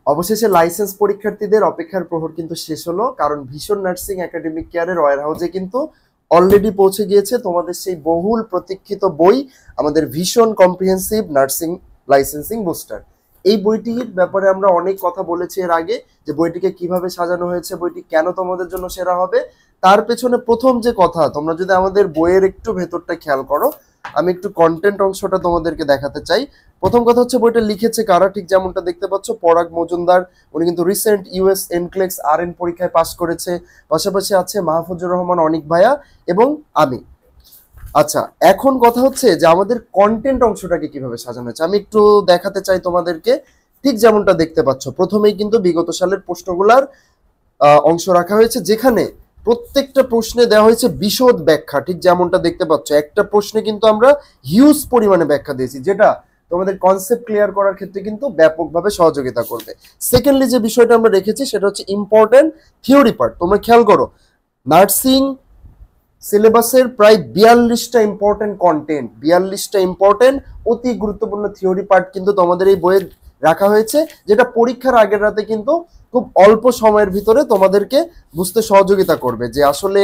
অবশেষে লাইসেন্স পরীক্ষার্থীদের অপেক্ষার প্রহর কিন্তু শেষ হলো, কারণ ভীষণ নার্সিং একাডেমিক কেয়ারের ওয়্যার হাউসে কিন্তু অলরেডি পৌঁছে গিয়েছে তোমাদের সেই বহুল প্রতীক্ষিত বই, আমাদের ভীষণ কম্প্রিহেন্সিভ নার্সিং লাইসেন্সিং বুস্টার। এই বইটির ব্যাপারে আমরা অনেক কথা বলেছি এর আগে, যে বইটিকে কিভাবে সাজানো হয়েছে, বইটি কেন তোমাদের জন্য সেরা হবে। তার পেছনে প্রথম যে কথা, তোমরা যদি আমাদের বইয়ের একটু ভেতরটা খেয়াল করো, আমি একটু কন্টেন্ট অংশটা তোমাদেরকে দেখাতে চাই। প্রথম কথা হচ্ছে বইটা লিখেছে কারা, ঠিক যেমনটা দেখতে পাচ্ছ পরাগ মজুমদার, উনি কিন্তু রিসেন্ট ইউএস এনক্লেক্স RN পরীক্ষায় পাস করেছে। পাশাপাশি আছে মাহফুজুর রহমান অনিক ভাইয়া এবং আমি। আচ্ছা, এখন কথা হচ্ছে যে আমাদের কন্টেন্ট অংশটাকে কিভাবে সাজানো হয়েছে আমি একটু দেখাতে চাই তোমাদেরকে। ঠিক যেমনটা দেখতে পাচ্ছ, প্রথমেই কিন্তু বিগত সালের প্রশ্নগুলার অংশ রাখা হয়েছে, যেখানে প্রত্যেকটা প্রশ্নে দেওয়া হয়েছে বিশদ ব্যাখ্যা। ঠিক যেমনটা দেখতে পাচ্ছ, একটা প্রশ্নে কিন্তু আমরা হিউজ পরিমাণে ব্যাখ্যা দিয়েছি, যেটা তোমাদের কনসেপ্ট ক্লিয়ার করার ক্ষেত্রে কিন্তু ব্যাপকভাবে সহযোগিতা করবে। সেকেন্ডলি যে বিষয়টা আমরা রেখেছি সেটা হচ্ছে ইম্পর্টেন্ট থিওরি পার্ট। তোমরা খেয়াল করো, নার্সিং সিলেবাসের প্রায় 42টা ইম্পর্টেন্ট কন্টেন্ট, 42টা ইম্পর্টেন্ট অতি গুরুত্বপূর্ণ থিওরি পার্ট কিন্তু তোমাদের এই বইয়ে রাখা হয়েছে, যেটা পরীক্ষার আগের রাতে কিন্তু খুব অল্প সময়ের ভিতরে তোমাদেরকে বুঝতে সহযোগিতা করবে যে আসলে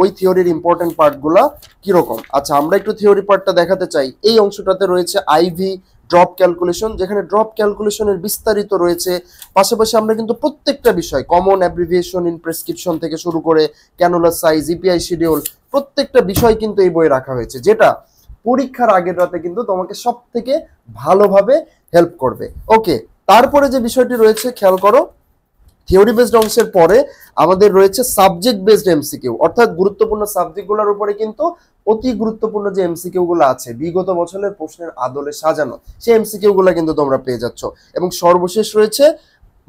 ওই থিওরির ইম্পর্টেন্ট পার্টগুলা কিরকম। আচ্ছা, আমরা একটু থিওরি পার্টটা দেখাতে চাই। এই অংশটাতে রয়েছে আইভি ড্রপ ক্যালকুলেশন, যেখানে ড্রপ ক্যালকুলেশনের বিস্তারিত রয়েছে। পাশাপাশি আমরা কিন্তু প্রত্যেকটা বিষয়, কমন অ্যাব্রিভিয়েশন ইন প্রেসক্রিপশন থেকে শুরু করে ক্যানুলার সাইজ, ইপিআই শিডিউল, প্রত্যেকটা বিষয় কিন্তু এই বইয়ে রাখা হয়েছে, যেটা পরীক্ষার আগের রাতে কিন্তু তোমাকে সব থেকে ভালোভাবে হেল্প করবে। ওকে, তারপরে যে বিষয়টি রয়েছে খেয়াল করো, থিওরি বেসড অংশের পরে আমাদের রয়েছে সাবজেক্ট বেসড এমসিকিউ, অর্থাৎ গুরুত্বপূর্ণ সাবজেক্টগুলোর উপরে কিন্তু অতি গুরুত্বপূর্ণ যে এমসিকিউ গুলো আছে বিগত বছরের প্রশ্নের আদলে সাজানো, সেই এমসিকিউ গুলো কিন্তু তোমরা পেয়ে যাচ্ছ। এবং সর্বশেষ রয়েছে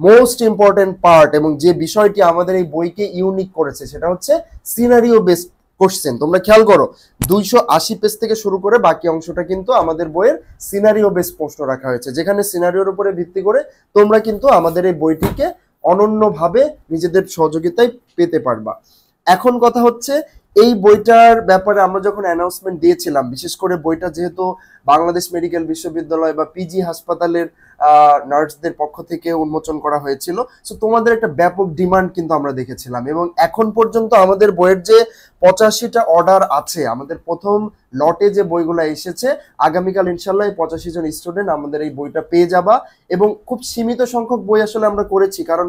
মোস্ট ইম্পর্টেন্ট পার্ট, এবং যে বিষয়টি আমাদের এই বইকে ইউনিক করেছে সেটা হচ্ছে সিনারিও বেসড কোশ্চেন। তোমরা খেয়াল করো, 280 পেজ থেকে শুরু করে বাকি অংশটা কিন্তু আমাদের বইয়ের সিনারিও বেসড প্রশ্ন রাখা হয়েছে, যেখানে সিনারিওর উপরে ভিত্তি করে তোমরা কিন্তু আমাদের এই বইটিকে অনন্যভাবে নিজেদের সহযোগিতায় পেতে পারবা। এখন কথা হচ্ছে, এই বইটার ব্যাপারে আমরা যখন অ্যানাউন্সমেন্ট দিয়েছিলাম, বিশেষ করে বইটা যেহেতু বাংলাদেশ মেডিকেল বিশ্ববিদ্যালয় বা পিজি হাসপাতালের নার্সদের পক্ষ থেকে উন্মোচন করা হয়েছিল, সো তোমাদের একটা ব্যাপক ডিমান্ড কিন্তু আমরা দেখেছিলাম। এবং এখন পর্যন্ত আমাদের বইয়ের যে 85টা অর্ডার আছে, আমাদের প্রথম লটে যে বইগুলো এসেছে, আগামীকাল ইনশাল্লাহ 85 জন স্টুডেন্ট আমাদের এই বইটা পেয়ে যাবা। এবং খুব সীমিত সংখ্যক বই আসলে আমরা করেছি, কারণ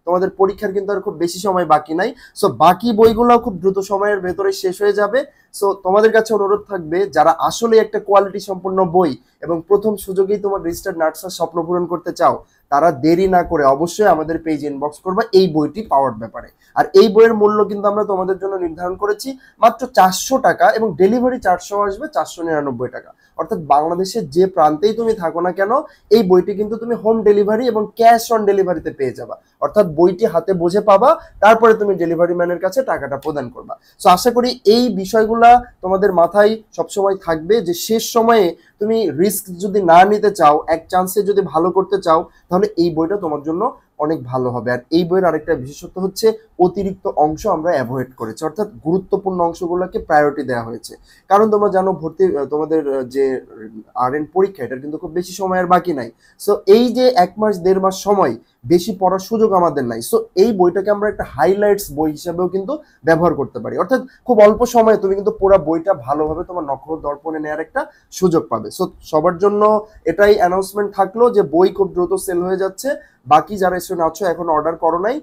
তোমাদের পরীক্ষার কিন্তু আর খুব বেশি সময় বাকি নাই। সো বাকি বইগুলো খুব দ্রুত সময়ের ভেতরে শেষ হয়ে যাবে। সো তোমাদের কাছে অনুরোধ থাকবে, যারা আসলে একটা কোয়ালিটি সম্পন্ন বই এবং প্রথম সুযোগেই তোমার রেজিস্টার্ড নার্সের স্বপ্ন পূরণ করতে চাও, তারা দেরি না করে অবশ্যই আমাদের পেজ ইনবক্স করবা এই বইটি পাওয়ার ব্যাপারে। আর এই বইয়ের মূল্য কিন্তু আমরা তোমাদের জন্য নির্ধারণ করেছি মাত্র 400 টাকা, এবং ডেলিভারি চার্জও আসবে 499 টাকা। অর্থাৎ বাংলাদেশের যে প্রান্তেই তুমি থাকো না কেন, এই বইটি কিন্তু তুমি হোম ডেলিভারি এবং ক্যাশ অন ডেলিভারিতে পেয়ে যাবা। অর্থাৎ বইটি হাতে বুঝে পাবা, তারপরে তুমি ডেলিভারি ম্যানের কাছে টাকাটা প্রদান করবা। সো আশা করি এই বিষয়গুলা তোমাদের মাথায় সবসময় থাকবে, যে শেষ সময়ে তুমি রিস্ক যদি না নিতে চাও, এক চান্সে যদি ভালো করতে চাও, তাহলে এই বইটা তোমার জন্য অনেক ভালো হবে। আর এই বইয়ের আরেকটা বিশেষত্ব হচ্ছে অতিরিক্ত অংশ আমরা অ্যাভয়েড করেছি, অর্থাৎ গুরুত্বপূর্ণ অংশগুলোকে প্রায়োরিটি দেওয়া হয়েছে। কারণ তোমরা জানো, তোমাদের যে RN পরীক্ষা, এটার কিন্তু খুব বেশি সময় আর বাকি নাই। সো এই যে 1 মাস 1.5 মাস সময় বেশি পড়ার সুযোগ আমাদের নাই। সো এই বইটাকে আমরা একটা হাইলাইটস বই হিসাবেও কিন্তু ব্যবহার করতে পারি, অর্থাৎ খুব অল্প সময়ে তুমি কিন্তু পুরো বইটা ভালোভাবে তোমার নখর দর্পণে নেওয়ার একটা সুযোগ পাবে। সো সবার জন্য এটাই অ্যানাউন্সমেন্ট থাকলো যে বই খুব দ্রুত সেল হয়ে যাচ্ছে। বাকি যারা স্টুডেন্ট আছো এখন অর্ডার করো নাই,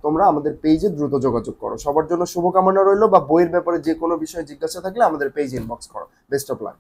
তোমরা আমাদের পেজে দ্রুত যোগাযোগ করো। সবার জন্য শুভকামনা রইলো, বা বইয়ের ব্যাপারে যে কোনো বিষয়ে জিজ্ঞাসা থাকলে আমাদের পেজ ইনবক্স করো। Best of luck.